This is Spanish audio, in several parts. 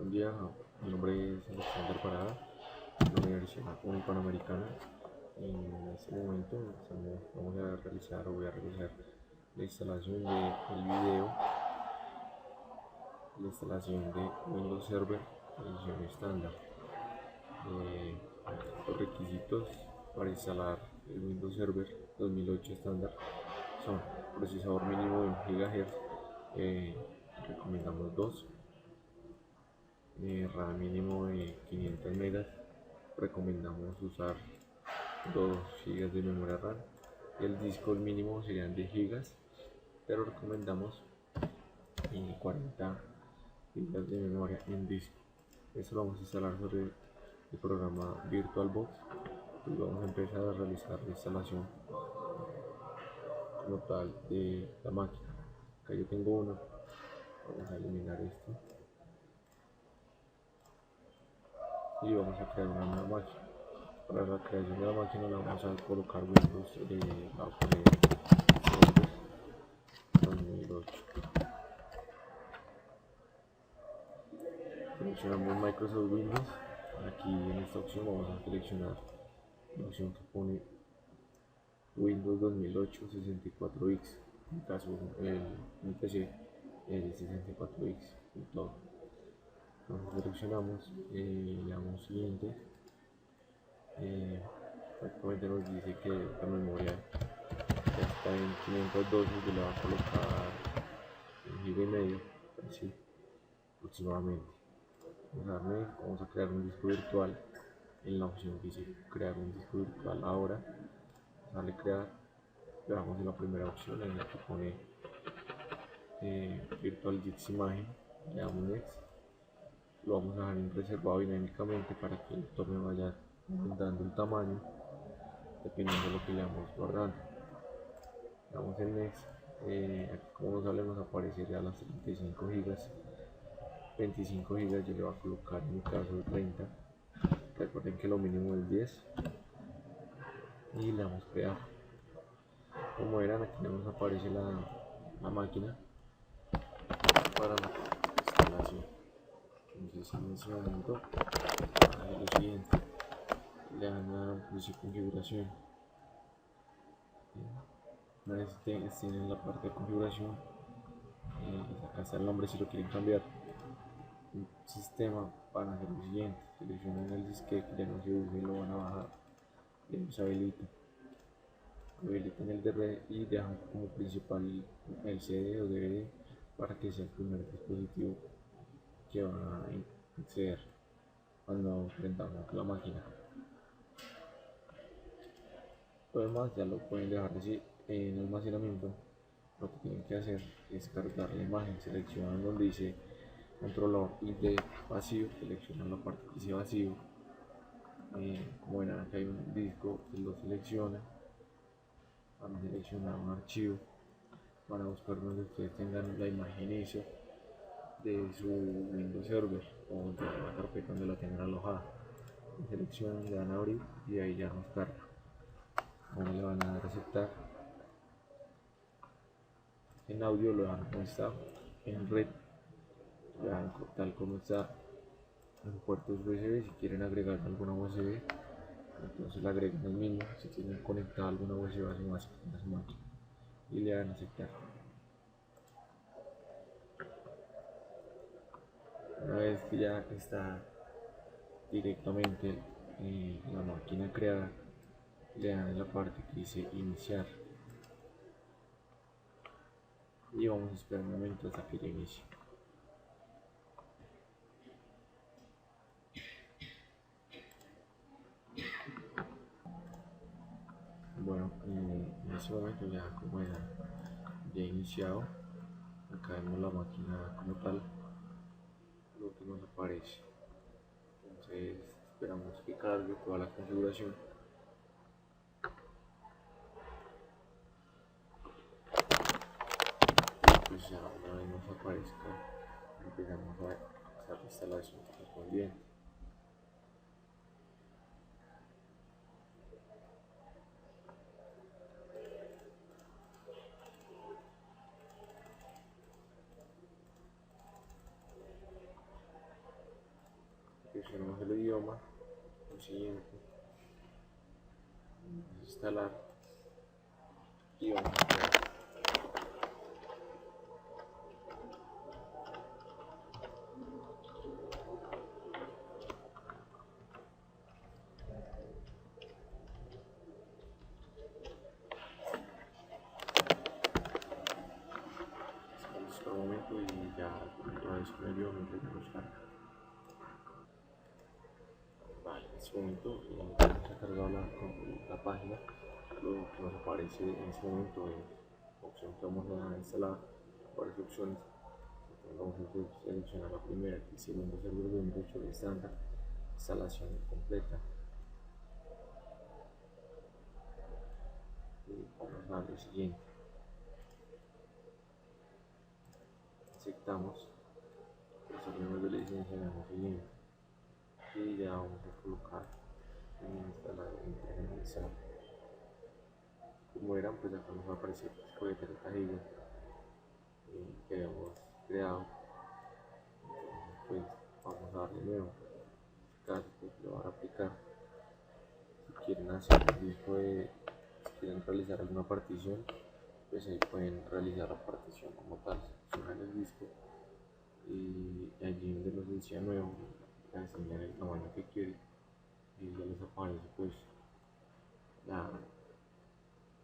Buen día, mi nombre es Alexander Parada, de la Universidad Panamericana. En este momento vamos a realizar o voy a realizar la instalación del video, la instalación de Windows Server edición estándar. Los requisitos para instalar el Windows Server 2008 estándar son procesador mínimo de 1 GHz, recomendamos 2, RAM mínimo de 500 megas, recomendamos usar 2 GB de memoria RAM. El disco mínimo serían de gigas, pero recomendamos 40 GB de memoria en disco. Esto lo vamos a instalar sobre el programa VirtualBox y vamos a empezar a realizar la instalación como tal de la máquina. Acá yo tengo una, vamos a eliminar esto y vamos a crear una nueva máquina. Para la creación de la máquina le vamos a colocar Windows, a poner 2008. Seleccionamos Microsoft Windows. Aquí en esta opción vamos a seleccionar la opción que pone Windows 2008 64X. En caso el PC el 64X y todo. Entonces seleccionamos, le damos siguiente. Prácticamente nos dice que la memoria ya está en 512, yo le voy a colocar 1,5 GB, así aproximadamente. Vamos a crear un disco virtual. En la opción que dice crear un disco virtual ahora, sale crear, le damos en la primera opción en la que pone virtual disk imagen, le damos next, lo vamos a dejar en reservado dinámicamente para que el tome vaya aumentando el tamaño dependiendo de lo que le vamos guardando. Le damos en next, aquí como nos sale nos aparecería las 35 GB, 25 GB yo le voy a colocar en mi caso 30. Recuerden que lo mínimo es 10 y le damos crear. Como verán, aquí nos aparece la máquina para la instalación. Entonces en ese momento hace lo siguiente, le dan a producir configuración. Una vez estén en la parte de configuración, acá está el nombre si lo quieren cambiar. Un sistema van a hacer lo siguiente, seleccionan el disquete que ya no se use, lo van a bajar, le deshabilitan, habilitan el DVD y dejan como principal el CD o DVD para que sea el primer dispositivo que va a acceder cuando prendamos la máquina. Lo demás ya lo pueden dejar así en almacenamiento. Lo que tienen que hacer es cargar la imagen, seleccionan donde dice controlador y de vacío, seleccionan la parte que dice vacío. Como verán acá hay un disco, que lo seleccionan, van a seleccionar un archivo, van a buscar donde ustedes tengan la imagen ISO de su Windows Server o de la carpeta donde la tengan alojada. Seleccionan, le dan a abrir y ahí ya nos carga. Ahora le van a dar a aceptar. En audio lo dan como está, en red lo dan tal como está, en puertos USB. Si quieren agregar alguna USB, entonces le agregan el mismo. Si tienen conectada alguna USB a su máquina y le dan a aceptar. Una vez que ya está directamente la máquina creada, le dan en la parte que dice iniciar y vamos a esperar un momento hasta que ya inicie. Bueno, en ese momento ya como ya iniciado, acá vemos la máquina como tal, lo que nos aparece. Entonces esperamos que cargue toda la configuración. Pues ya una vez nos aparezca, empezamos a hacer la instalación correspondiente. seleccionamos el idioma, lo siguiente, instalar y vamos a esperar. Esperamos por un momento y ya una vez con el idioma ya nos carga. Vale, en este momento ya se ha cargado la página. Lo que nos aparece en este momento es la opción que vamos a instalar, varias opciones. Vamos a seleccionar la primera, que es el segundo servidor de derecho de estándar, instalación completa. Y vamos a dar lo siguiente. Aceptamos, procedemos de licencia en lo siguiente. Y ya vamos a colocar en instalar en iniciar. Como verán, pues acá nos va a aparecer el código de cajitas que habíamos creado. Pues vamos a darle nuevo. Caso pues lo van a aplicar. Si quieren hacer el disco si quieren realizar alguna partición, pues ahí pueden realizar la partición como tal, seleccionar el disco y allí donde nos decía nuevo, le enseñan el tamaño que quieren y ya les aparece pues la,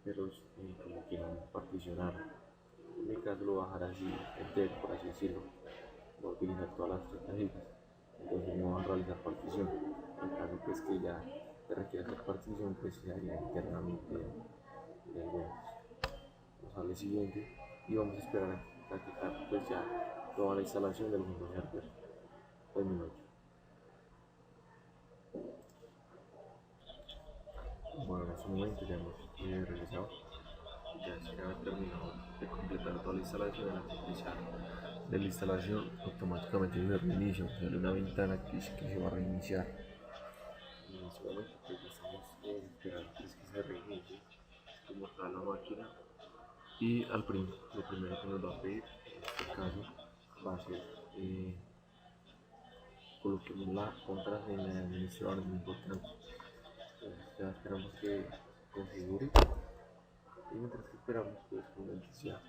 pero como quieran particionar. En mi caso lo voy a dejar así entero, por así decirlo. Voy a utilizar todas las tres cajitas, entonces no van a realizar partición. En caso pues que ya te requiera hacer partición, pues se haría internamente en el Windows. Vamos a darle siguiente y vamos a esperar a que cargue pues ya toda la instalación del Windows Server 2008. Bueno, en este momento ya hemos regresado, ya se ha terminado de completar toda la instalación. Antes de iniciar de la instalación automáticamente se reinicia, sale una ventana que dice que se va a reiniciar. Y en este momento pues estamos esperando pues, que se reinicie como está la máquina. Y lo primero que nos va a pedir en este caso va a ser coloquemos la contraseña de administrador, muy importante. Entonces ya esperamos que configure y mientras que esperamos pues como les decía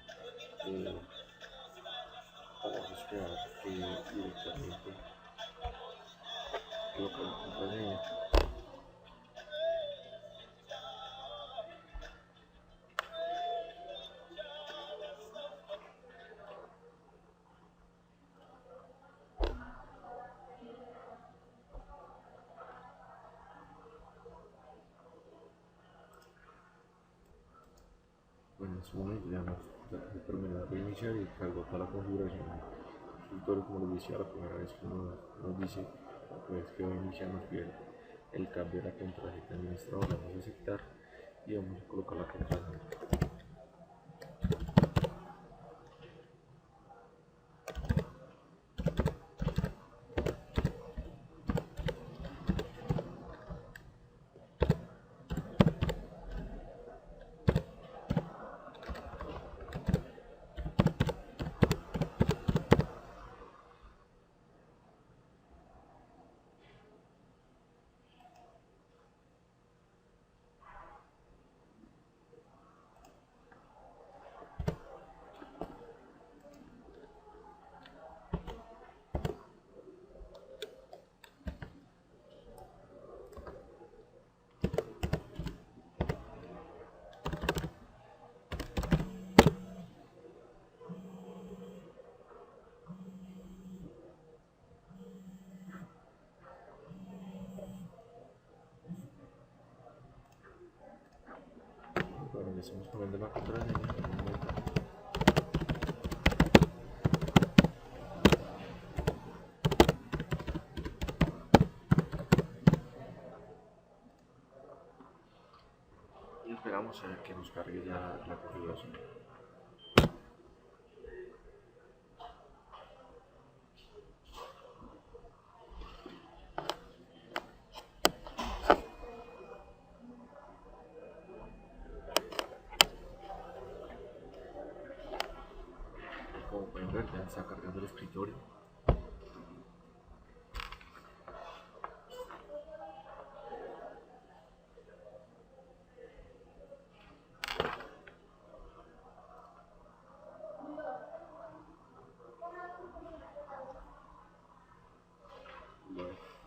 vamos a esperar que directamente coloque la contraseña. Bueno, en este momento ya hemos terminado de iniciar y cargó toda la configuración del escritorio. Como les decía, la primera vez que nos dice, la primera vez que va a iniciar nos pide el cambio de la contraseña de administrador. Vamos a aceptar y vamos a colocar la contraseña. Bueno, le estamos cambiando la contraseña. Y esperamos a que nos cargue ya la configuración. Como pueden ver, ya está cargando el escritorio.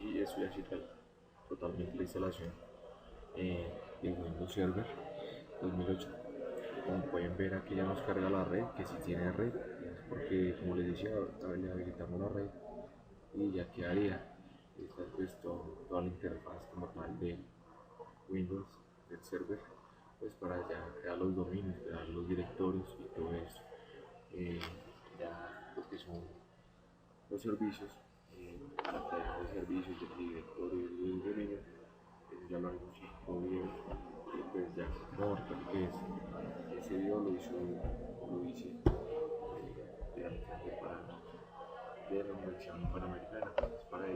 y estoy haciendo totalmente la instalación del Windows Server 2008. Como pueden ver, aquí ya nos carga la red, que si tiene red, es porque como les decía, le habilitamos la red y ya quedaría. Esta es pues toda la interfaz como tal del Windows, del server, pues para ya crear los dominios, crear los directorios y todo eso. Eh, ya lo que son los servicios, la creación de servicios, de directorios y de dominios, eso ya lo haremos en otro video. Y pues ya, no, recuerdo que ese video lo hice de la Universidad Panamericana, pues para